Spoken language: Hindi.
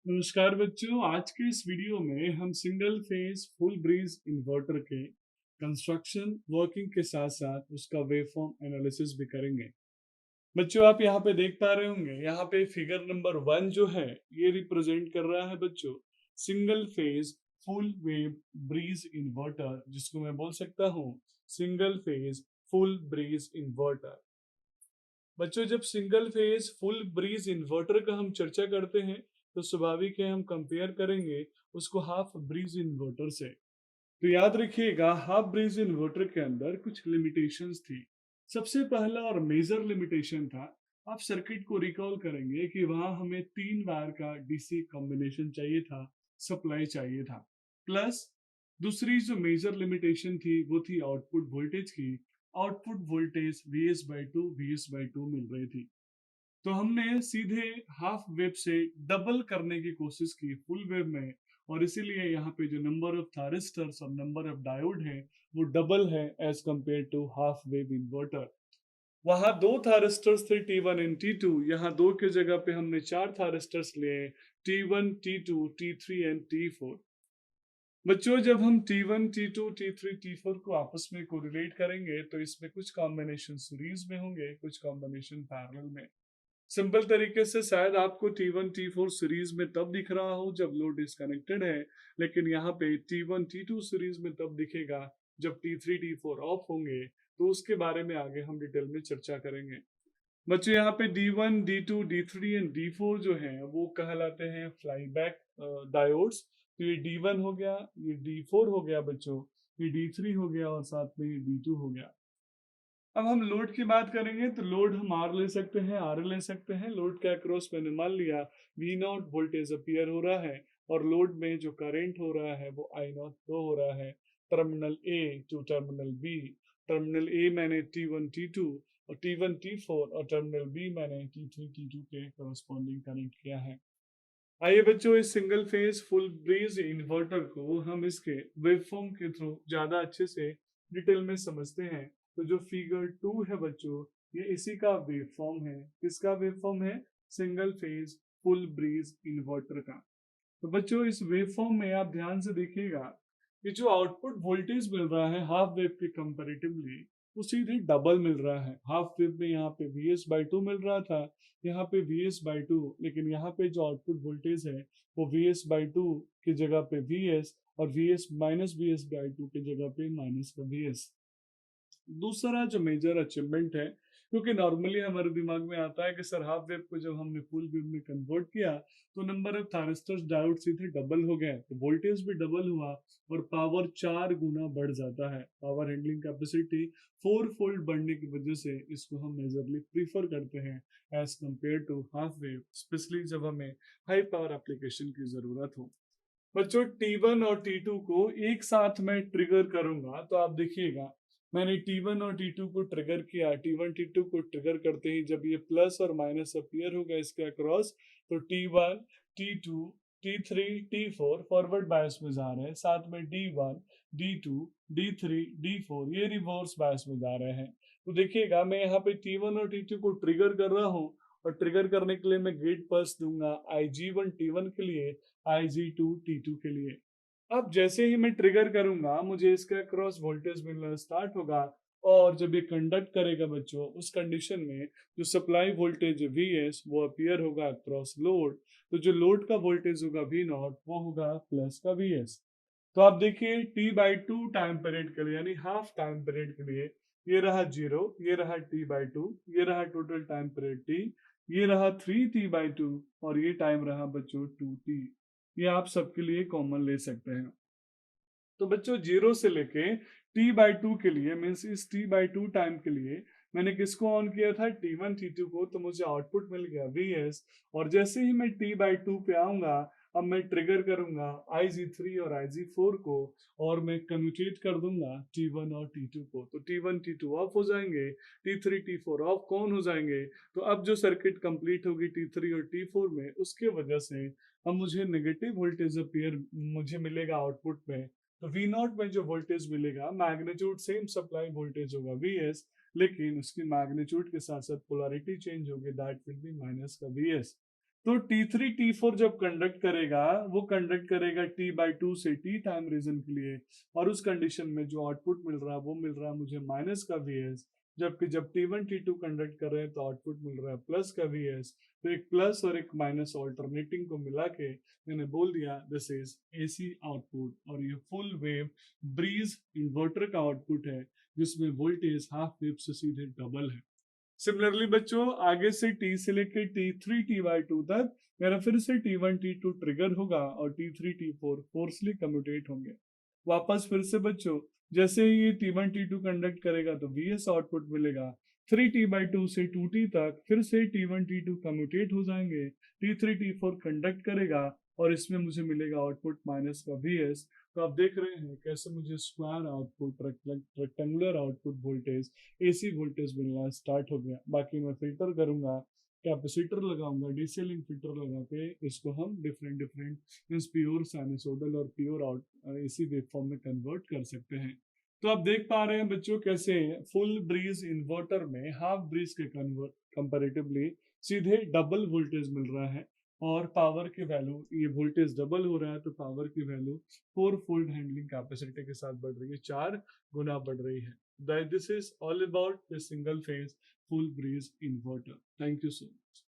नमस्कार बच्चों, आज के इस वीडियो में हम single phase full bridge inverter के कंस्ट्रक्शन वर्किंग के साथ साथ उसका वेवफॉर्म एनालिसिस भी करेंगे। बच्चों, आप यहाँ पे देख पा रहे होंगे, यहाँ पे फिगर नंबर 1 जो है ये रिप्रेजेंट कर रहा है बच्चों single phase full wave bridge inverter, जिसको मैं बोल सकता हूँ single phase full bridge inverter. बच्चों, जब single phase full bridge inverter का हम चर्चा करते हैं तो स्वाभाविक है हम कंपेयर करेंगे उसको हाफ ब्रिज इन्वर्टर से। तो याद रखिएगा, हाफ ब्रिज इन्वर्टर के अंदर कुछ लिमिटेशंस थी। सबसे पहला और मेजर लिमिटेशन था, आप सर्किट को रिकॉल करेंगे कि वहां हमें 3 वायर का डीसी कॉम्बिनेशन चाहिए था, सप्लाई चाहिए था। प्लस दूसरी जो मेजर लिमिटेशन थी वो थी आउटपुट वोल्टेज की। आउटपुट वोल्टेज Vs/2 मिल रही थी। तो हमने सीधे हाफ वेव से डबल करने की कोशिश की फुल वेव में, और इसीलिए यहाँ पे जो नंबर ऑफ थारिस्टर्स और नंबर ऑफ डायोड है वो डबल है as compare to half wave inverter. वहां 2 थारिस्टर्स थे T1 एंड T2, यहाँ दो के जगह पे हमने 4 थारिस्टर्स लिए T1, T2, T3 and T4। बच्चों, जब हम T1, T2, T3, T4 को आपस में कोरिलेट करेंगे तो इसमें कुछ कॉम्बिनेशन सीरीज में होंगे, कुछ कॉम्बिनेशन पैरेलल में। सिंपल तरीके से शायद आपको T1, T4 सीरीज में तब दिख रहा हो जब लोड डिस्कनेक्टेड है, लेकिन यहाँ पे T1, T2 सीरीज में तब दिखेगा जब T3, T4 ऑफ होंगे। तो उसके बारे में आगे हम डिटेल में चर्चा करेंगे। बच्चों, यहाँ पे D1, D2, D3 and D4 जो है वो कहलाते हैं फ्लाईबैक डायोड्स। तो ये D1 हो गया, ये D4 हो गया बच्चों, ये D3 हो गया और साथ में ये D2 हो गया। अब हम लोड की बात करेंगे तो लोड हम आर ले सकते हैं, आर ले सकते हैं। लोड के अक्रॉस मैंने मान लिया V0 वोल्टेज अपीयर हो रहा है, और लोड में जो करंट हो रहा है वो I0 फ्लो हो रहा है terminal A to terminal B. Terminal A मैंने T1, T2 और T1, T4, और टर्मिनल बी मैंने T3, T2 के करस्पॉन्डिंग कनेक्ट किया है। आइए बच्चों, इस single phase full bridge inverter को हम इसके वेवफॉर्म के थ्रू ज्यादा अच्छे से डिटेल में समझते हैं। तो जो फिगर 2 है बच्चों, ये इसी का वेवफॉर्म है। किसका वेवफॉर्म है? Single phase full bridge inverter का। तो बच्चों, इस वेवफॉर्म में आप ध्यान से देखिएगा कि जो आउटपुट वोल्टेज मिल रहा है हाफ वेव के कंपैरेटिवली, वो सीधे डबल मिल रहा है। हाफ वेव में यहाँ पे Vs/2 मिल रहा था, यहाँ पे Vs/2, लेकिन यहाँ पे जो आउटपुट वोल्टेज है वो Vs/2 की जगह पे Vs, और Vs माइनस Vs/2 की जगह पे माइनस का Vs। दूसरा जो मेजर अचीवमेंट है, क्योंकि नॉर्मली हमारे दिमाग में आता है कि सर हाफ वेव को जब हमने फुल वेव में कन्वर्ट किया तो नंबर ऑफ थारिस्टर्स डायोड सीधे डबल हो गए, तो वोल्टेज भी डबल हुआ और पावर 4 गुना बढ़ जाता है। पावर हैंडलिंग कैपेसिटी 4 फोल्ड बढ़ने की वजह से इसको हम मेजरली प्रीफर करते हैं as compare to half wave, specially जब हमें हाई पावर एप्लीकेशन की जरूरत हो। बच्चों, T1 और T2 को एक साथ मैं ट्रिगर करूंगा तो आप देखिएगा, मैंने T1 और T2 को ट्रिगर किया। T1, T2 को ट्रिगर करते ही जब ये प्लस और माइनस अपीयर होगा इसके अक्रॉस, तो T1, T2, T3, T4 forward bias में जा रहे हैं, साथ में D1, D2, D3, D4 ये रिवर्स बायस में जा रहे हैं। तो देखिएगा, मैं यहाँ पे T1 और T2 को ट्रिगर कर रहा हूँ, और ट्रिगर करने के लिए मैं गेट पल्स दूंगा IG1 T1 के लिए, IG2 T2 के लिए। अब जैसे ही मैं ट्रिगर करूंगा मुझे इसका क्रॉस वोल्टेज मिलना स्टार्ट होगा, और जब ये कंडक्ट करेगा बच्चों, उस कंडीशन में जो सप्लाई वोल्टेज Vs वो अपीयर होगा क्रॉस लोड। तो जो लोड का वोल्टेज होगा V0 वो होगा प्लस का Vs। तो आप देखिए, T/2 टाइम पीरियड के लिए यानी हाफ टाइम पीरियड के लिए ये रहा 0, ये रहा T/2, ये रहा टोटल टाइम पीरियड T, ये रहा 3T/2, और ये टाइम रहा बच्चों 2T। ये आप सबके लिए कॉमन ले सकते हैं। तो बच्चों, 0 से लेके T/2 के लिए मीन्स इस T/2 टाइम के लिए मैंने किसको ऑन किया था? T1, T2 को। तो मुझे आउटपुट मिल गया Vs, और जैसे ही मैं T/2 पे आऊंगा, अब मैं ट्रिगर करूंगा IG3 और IG4 को, और मैं कम्यूटेट कर दूंगा T1 और T2 को। तो T1, T2 ऑफ हो जाएंगे, T3, T4 ऑफ कौन हो जाएंगे। तो अब जो सर्किट कंप्लीट होगी T3 और T4 में, उसके वजह से अब मुझे नेगेटिव वोल्टेज अपीयर मुझे मिलेगा आउटपुट में। तो V0 में जो वोल्टेज मिलेगा, मैग्नीट्यूड सेम सप्लाई वोल्टेज होगा Vs, लेकिन उसकी मैग्नीट्यूड के साथ साथ पोलैरिटी चेंज होगी, दैट विल बी माइनस का Vs। तो T3 T4 जब कंडक्ट करेगा, वो कंडक्ट करेगा T/2 से T टाइम रीजन के लिए, और उस कंडीशन में जो आउटपुट मिल रहा है वो मिल रहा है मुझे माइनस का Vs, जबकि जब T1 T2 कंडक्ट कर रहे हैं तो आउटपुट मिल रहा है प्लस का Vs। तो एक प्लस और एक माइनस ऑल्टरनेटिंग को मिला के मैंने बोल दिया दिस इज AC आउटपुट, और ये फुल वेव ब्रीज इन्वर्टर का आउटपुट है जिसमें वोल्टेज हाफ वेव से सीधे डबल है। सिमिलरली बच्चों, आगे से T से लेकर T3 T/2 तक मेरा फिर से T1 T2 ट्रिगर होगा और T3 T4 फोर्सली कम्यूटेट होंगे। वापस फिर से बच्चों, जैसे ही ये T1 T2 कंडक्ट करेगा तो Vs आउटपुट मिलेगा। 3T/2 से 2T तक फिर से T1 T2 कम्यूटेट हो जाएंगे, T3 T4 कंडक्ट करेगा और इसमें मुझे मिलेगा आउटपुट माइनस का Vs। तो आप देख रहे हैं कैसे मुझे square output, rectangular output voltage, AC voltage मिलना स्टार्ट हो गया। बाकी मैं फिल्टर करूंगा, कैपेसिटर लगाऊंगा, डीसीलिंग फिल्टर लगा के इसको हम different different means pure sinusoidal और प्योर आउट AC वेवफॉर्म में कन्वर्ट कर सकते हैं। तो आप देख पा रहे हैं बच्चों कैसे फुल ब्रीज इन्वर्टर में हाफ ब्रीज के कन्वर्ट कंपैरेटिवली सीधे डबल वोल्टेज मिल रहा है, और पावर की वैल्यू, ये वोल्टेज डबल हो रहा है तो पावर की वैल्यू 4 फोल्ड हैंडलिंग कैपेसिटी के साथ बढ़ रही है, 4 गुना बढ़ रही है। This is all about the single phase full breeze inverter. Thank you so much.